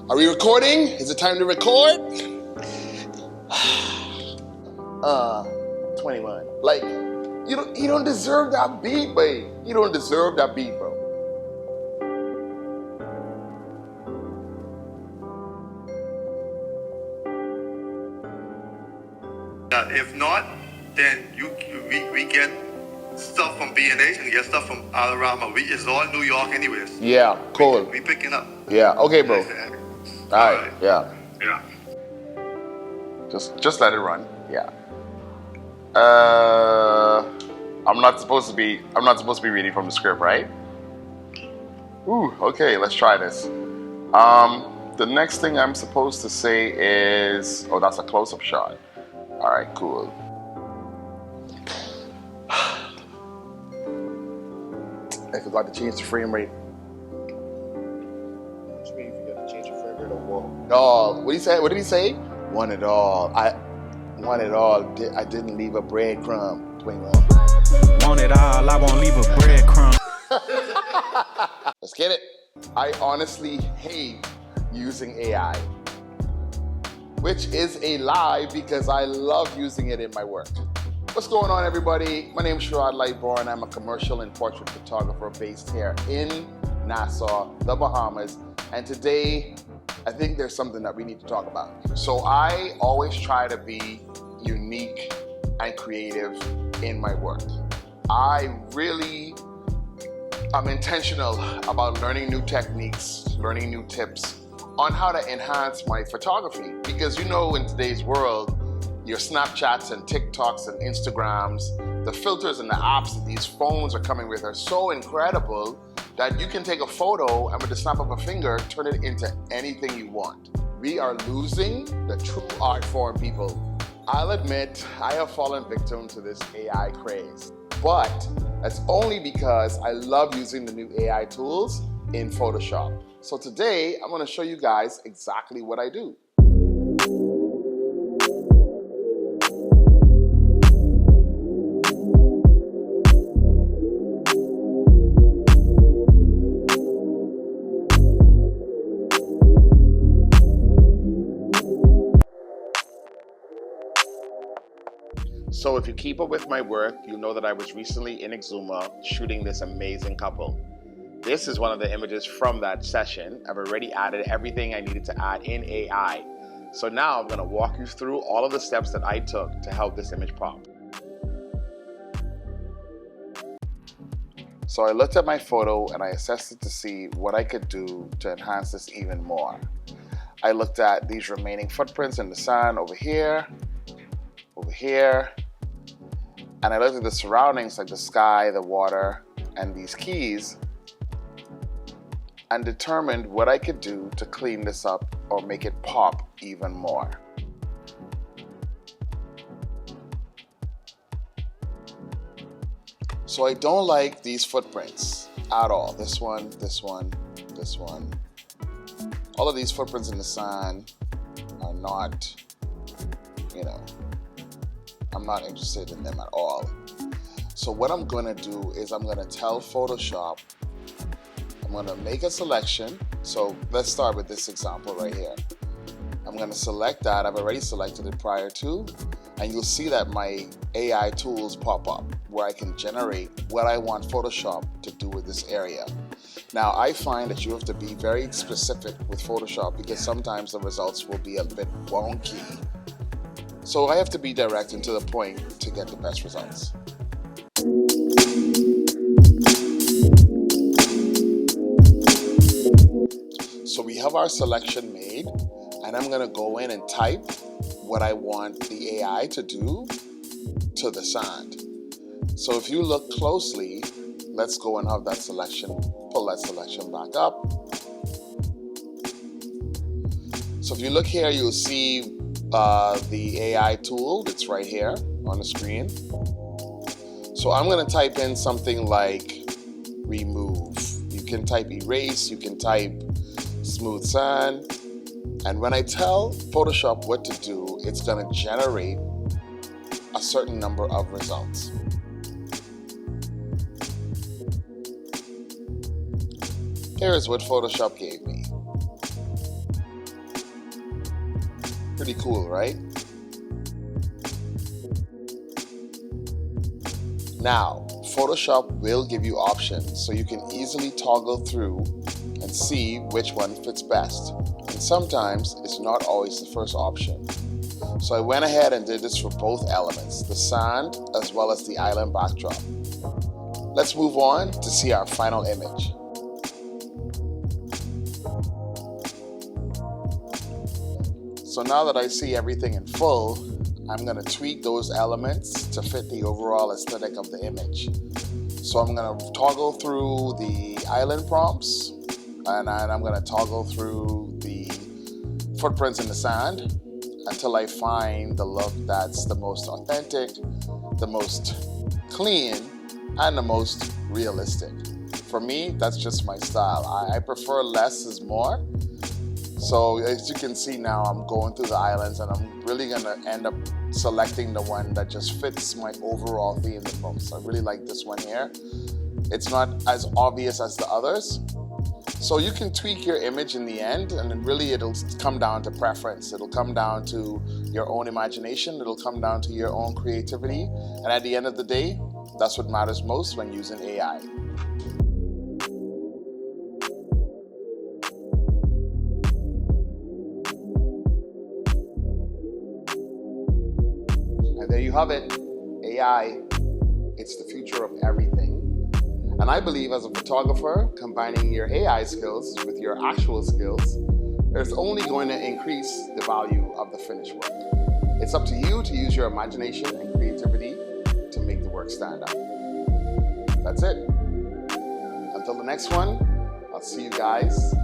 Are we recording? Is it time to record? 21. Like, you don't deserve that beat, babe. You don't deserve that beat, bro. If not, then we get stuff from B&H and get stuff from Alabama. It's all New York anyways. Yeah, cool. We picking up. Yeah, okay, bro. All right, yeah. Yeah. Just let it run. Yeah. I'm not supposed to be reading from the script, right? Ooh, okay, let's try this. The next thing I'm supposed to say is, oh, that's a close-up shot. All right, cool. I forgot to change the frame rate. What you mean you forgot to change your frame rate or what? Oh, what did he say? Want it all. I want it all. I didn't leave a breadcrumb. 21. Want it all, I won't leave a breadcrumb. Let's get it. I honestly hate using AI, which is a lie because I love using it in my work. What's going on, everybody? My name is Sherrod Lightborn. I'm a commercial and portrait photographer based here in Nassau, the Bahamas. And today, I think there's something that we need to talk about. So I always try to be unique and creative in my work. I'm intentional about learning new techniques, learning new tips on how to enhance my photography. Because in today's world, your Snapchats and TikToks and Instagrams, the filters and the apps that these phones are coming with are so incredible that you can take a photo and with the snap of a finger, turn it into anything you want. We are losing the true art form, people. I'll admit, I have fallen victim to this AI craze, but that's only because I love using the new AI tools in Photoshop. So today, I'm gonna show you guys exactly what I do. So if you keep up with my work, you know that I was recently in Exuma shooting this amazing couple. This is one of the images from that session. I've already added everything I needed to add in AI. So now I'm gonna walk you through all of the steps that I took to help this image pop. So I looked at my photo and I assessed it to see what I could do to enhance this even more. I looked at these remaining footprints in the sand over here, and I looked at the surroundings like the sky, the water, and these keys, and determined what I could do to clean this up or make it pop even more. So I don't like these footprints at all. This one, this one, this one. All of these footprints in the sand are not, I'm not interested in them at all. So what I'm gonna do is I'm gonna tell Photoshop, I'm gonna make a selection. So let's start with this example right here. I'm gonna select that. I've already selected it prior to, and you'll see that my AI tools pop up where I can generate what I want Photoshop to do with this area. Now I find that you have to be very specific with Photoshop because sometimes the results will be a bit wonky. So I have to be direct and to the point to get the best results. So we have our selection made, and I'm gonna go in and type what I want the AI to do to the sand. So if you look closely, let's go and have that selection, pull that selection back up. So if you look here, you'll see the AI tool that's right here on the screen. So I'm gonna type in something like remove. You can type erase, you can type smooth sand. And when I tell Photoshop what to do, it's gonna generate a certain number of results. Here is what Photoshop gave me. Pretty cool, right? Now, Photoshop will give you options so you can easily toggle through and see which one fits best. And sometimes it's not always the first option. So I went ahead and did this for both elements, the sand as well as the island backdrop. Let's move on to see our final image. So now that I see everything in full, I'm going to tweak those elements to fit the overall aesthetic of the image. So I'm going to toggle through the island prompts, and I'm going to toggle through the footprints in the sand until I find the look that's the most authentic, the most clean, and the most realistic. For me, that's just my style. I prefer less is more. So as you can see now, I'm going through the islands and I'm really gonna end up selecting the one that just fits my overall theme the most. I really like this one here. It's not as obvious as the others. So you can tweak your image in the end, and then really it'll come down to preference. It'll come down to your own imagination. It'll come down to your own creativity. And at the end of the day, that's what matters most when using AI. And there you have it. AI, it's the future of everything. And I believe as a photographer, combining your AI skills with your actual skills is only going to increase the value of the finished work. It's up to you to use your imagination and creativity to make the work stand out. That's it. Until the next one, I'll see you guys